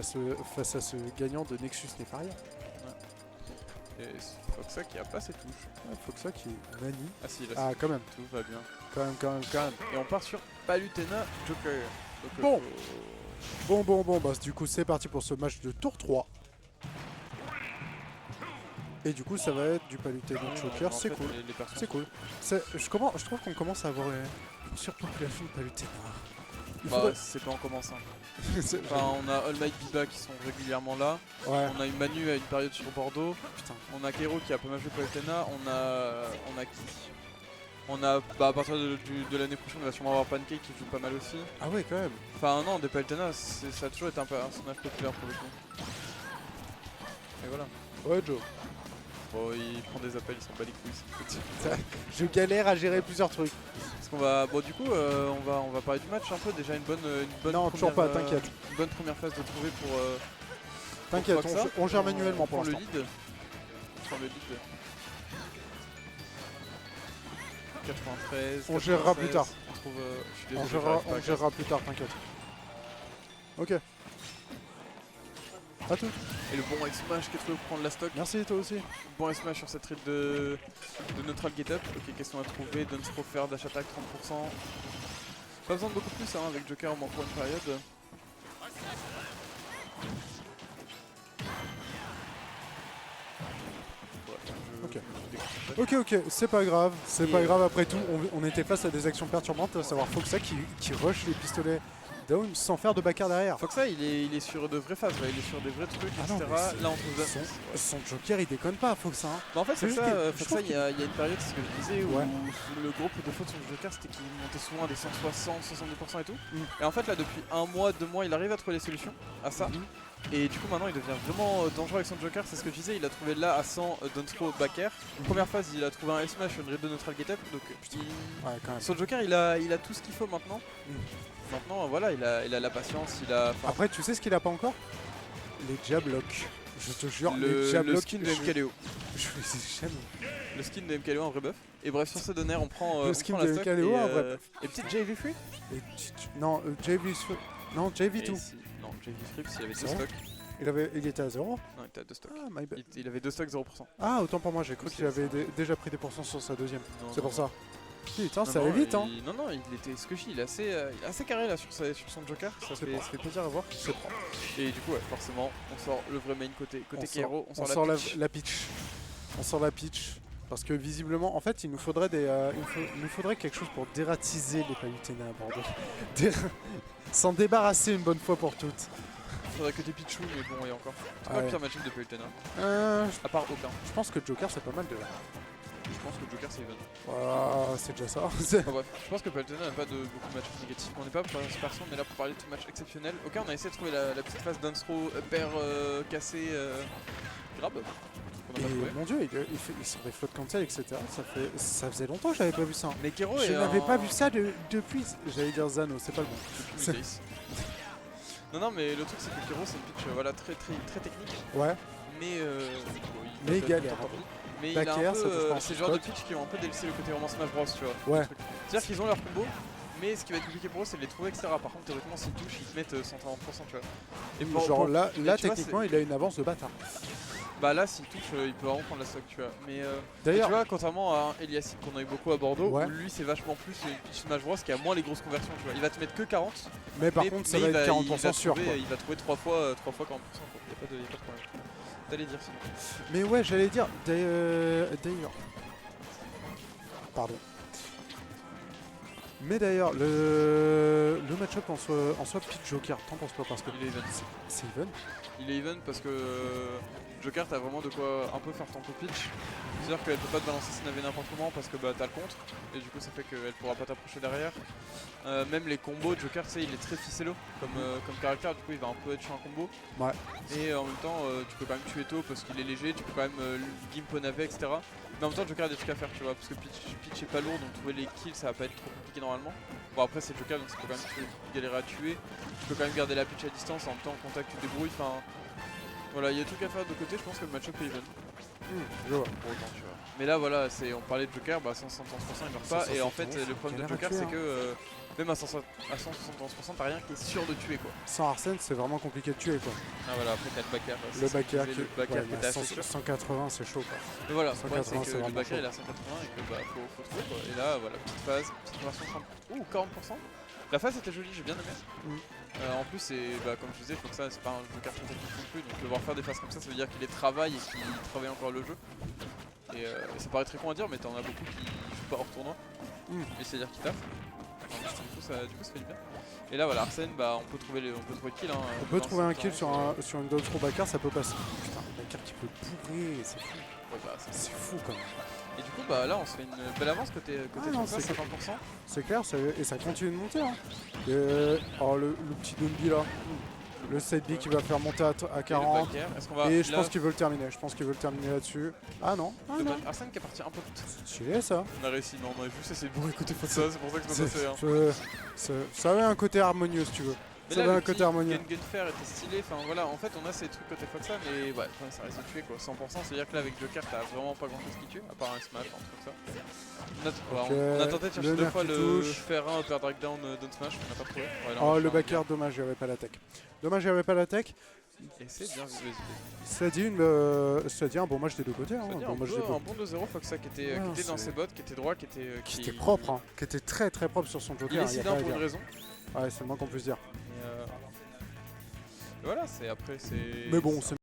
face à ce gagnant de Nexus Nefaria. Et Foxa qui a pas ses touches. Ouais, Foxa qui manie. Ah si, là quand même. tout va bien. Quand même. Et on part sur Palutena Joker. Donc, Bon, bah du coup c'est parti pour ce match de tour 3. Et du coup ça va être du Palutena Joker, c'est cool. C'est cool. Je trouve qu'on commence à avoir une surpopulation de Palutena. Bah, c'est pas en commençant. Enfin, on a All Might Biba qui sont régulièrement là. Ouais. On a une Manu à une période sur Bordeaux. Putain. On a Kero qui a pas mal joué Palutena. On a qui? On a, à partir de l'année prochaine, on va sûrement avoir Pancake qui joue pas mal aussi. Ah ouais, quand même. Enfin, non, des Palutena, ça a toujours été un personnage populaire pour le coup. Et voilà. Ouais, Joe. Bon, il prend des appels, il s'en bat les couilles, c'est petit. Je galère à gérer plusieurs trucs. Parce qu'on va, bon, du coup, on va parler du match un peu. Déjà une bonne non, toujours pas, t'inquiète. Une bonne première phase de trouver pour. T'inquiète, on gère manuellement pour le l'instant. lead. On prend le lead. 93. On gérera 96, plus tard. On trouve. Je suis désolé, On gérera plus tard, t'inquiète. Ok. À tout. Et le bon X-Smash qui est trouvé pour prendre la stock. Merci, toi aussi. Bon X-Smash sur cette trade de Neutral Get Up. Ok, question à trouver. Dunstrow faire dash attack 30%. Pas besoin de beaucoup plus hein, avec Joker au moins pour une période. Ok, c'est pas grave, après tout, on était face à des actions perturbantes, à savoir Foxa qui rush les pistolets down sans faire de backer derrière. Foxa il est sur de vraies phases, là. Il est sur des vrais trucs, etc. Là on trouve son Joker il déconne pas Foxa. Hein. Bah en fait c'est ça, Foxa il y a une période, c'est ce que je disais, où le gros coup de faute sur le Joker c'était qu'il montait souvent à des 160, 70% et tout. Et en fait là depuis un mois, 2 mois, il arrive à trouver les solutions à ça. Et du coup maintenant il devient vraiment dangereux avec son Joker, c'est ce que je disais, il a trouvé là à 100 Dunstrow backer. Première phase il a trouvé un S-Smash, une raid de neutral get up, donc son Joker il a tout ce qu'il faut maintenant. Maintenant voilà, il a la patience, il a... Après tu sais ce qu'il a pas encore? Les Jablock. Je te jure, le skin de MKLeo. Le skin de MKLeo en vrai buff. Et bref sur ce donner on prend le skin de MKLeo en vrai buff. Et petite JV Free. Non, JV2. Non, JV2. Non, JV Free parce qu'il avait 2 stocks. Il était à 0? Non, il était à 2 stocks. Ah, my bad. Il avait 2 stocks 0%. Ah, autant pour moi, j'ai cru qu'il avait déjà pris des pourcents sur sa deuxième. C'est pour ça. Putain, non, ça allait vite, hein. Non, il était squishy, il est assez carré là sur son Joker, ça fait plaisir à voir. C'est propre. Et du coup, ouais, forcément, on sort le vrai main côté Kero, on sort la pitch. On sort la pitch. Parce que visiblement, en fait, il nous faudrait quelque chose pour dératiser les Palutena à Bordeaux. S'en débarrasser une bonne fois pour toutes. Faudrait que des Pichou, mais bon, et encore. C'est pas le pire match-up de Palutena. À part aucun. Je pense que Joker c'est pas mal de là. Je pense que Joker c'est even. C'est déjà ça. Enfin, bref, je pense que Palutena n'a pas beaucoup de matchs négatifs. On n'est pas pour cette personne, on est là pour parler de match exceptionnel. Ok, on a essayé de trouver la petite phase Dunstrow, upper cassé, grab. Et mon dieu, il sort des flottes cancel, etc. Ça faisait longtemps que j'avais pas vu ça. Mais Kero je n'avais pas vu ça depuis. J'allais dire Zano, c'est pas le bon. Non, mais le truc c'est que Kero c'est une pitch voilà, très technique. Ouais. Mais il galère. Mais il a un peu, c'est le genre de pitch qui ont un peu délaissé le côté vraiment Smash Bros, tu vois. Ouais. C'est-à-dire qu'ils ont leur combo, mais ce qui va être compliqué pour eux c'est de les trouver, etc. Par contre, théoriquement, s'ils touchent, ils te mettent 130%, tu vois. Et genre là techniquement, il a une avance de bâtard. Bah là, s'il touche, il peut vraiment prendre la stock, tu vois. Mais d'ailleurs, tu vois, contrairement à Eliassim qu'on a eu beaucoup à Bordeaux, où lui c'est vachement plus une pitch Smash Bros qui a moins les grosses conversions, tu vois. Il va te mettre que 40. Mais par contre, ça va être 40% sûr. Il va trouver 3 fois 40%, quoi. Il n'y a pas de problème. T'allais dire sinon. Mais ouais, j'allais dire. D'ailleurs. Pardon. Mais d'ailleurs, le match-up en soi pitch Joker, t'en penses pas parce que. Il est even. C'est even. Il est even parce que Joker, t'as vraiment de quoi un peu faire ton pitch. C'est-à-dire qu'elle peut pas te balancer ses navets n'importe comment parce que bah t'as le contre. Et du coup, ça fait qu'elle pourra pas t'approcher derrière. Même les combos, Joker, tu sais, il est très ficello comme caractère, du coup il va un peu être chiant en combo. Ouais. Et en même temps, tu peux quand même tuer tôt parce qu'il est léger, tu peux quand même gimp au navet, etc. Mais en même temps, Joker a des trucs à faire, tu vois, parce que pitch est pas lourd, donc trouver les kills ça va pas être trop compliqué normalement. Bon, après, c'est Joker, donc ça peut quand même galérer à tuer. Tu peux quand même garder la pitch à distance, en même temps, en contact, tu te débrouilles. Enfin, voilà, il y a tout à faire de côté, je pense que le match-up est even. Je vois. Pour autant, tu vois. Mais là, voilà, on parlait de Joker, bah 130% il meurt pas. Et en fait, le problème de Joker, c'est que Même à 171%, t'as rien qui est sûr de tuer quoi. Sans Arsène, c'est vraiment compliqué de tuer quoi. Ah voilà, après t'as le backer. Le backer qui était assez sûr. 180, c'est chaud quoi. Mais voilà, le problème 180, c'est c'est que le vraiment backer chaud. il a 180 et que bah faut trouver quoi. Et là voilà, petite phase, petite version 30%. Ouh, 40%. La phase était jolie, j'ai bien aimé. En plus, comme je disais, faut que ça, c'est pas un joker très technique non plus, donc le voir faire des phases comme ça veut dire qu'il les travaille et qu'il travaille encore le jeu. Et ça paraît très con à dire, mais t'en as beaucoup qui jouent pas hors tournoi. Et c'est-à-dire qu'ils taffent. Du coup, ça fait du bien. Et là, voilà, Arsène, bah, on peut trouver le kill. Hein, on peut trouver un kill sur une dodge throw backer, ça peut passer. Putain, backer qui peut pourrir, c'est fou. Ouais, bah, c'est fou quand même. Et du coup, bah là, on se fait une belle avance côté Tonka, 50%. C'est clair, et ça continue de monter. Hein. Oh, le petit Dumbi là. Le side B qui va faire monter à 40. Et je pense qu'il veut le terminer. Je pense qu'il veut le terminer là-dessus. Ah non. Arsène qui est parti un peu vite. C'est stylé ça. On a réussi, non, on a juste essayé de bourrer côté Foxa, c'est pour ça que c'est pas passé. Ça avait un côté harmonieux si tu veux. Mais là, le côté harmonieux. Gunfair était stylé, enfin voilà, en fait on a ces trucs côté Foxa, mais ouais, ça reste tué quoi, 100%, c'est-à-dire que là avec Joker t'as vraiment pas grand chose qui tue, à part un smash, un truc comme ça. On a tenté de chercher 2 fois le faire 1 upper drag down down smash, on n'a pas trouvé. Oh le backer, dommage, il n'y avait pas la tech. Dommage, il n'y avait pas la tech. Et c'est bien vu. Ça dit un bon match des deux côtés. Hein, un bon 2-0 Foxa qui était dans ses bottes, qui était droit, qui était propre, hein, qui était très très propre sur son Joker. Il est décidé pour une raison. Ouais, c'est le moins qu'on puisse dire. Voilà, après c'est... Mais bon, c'est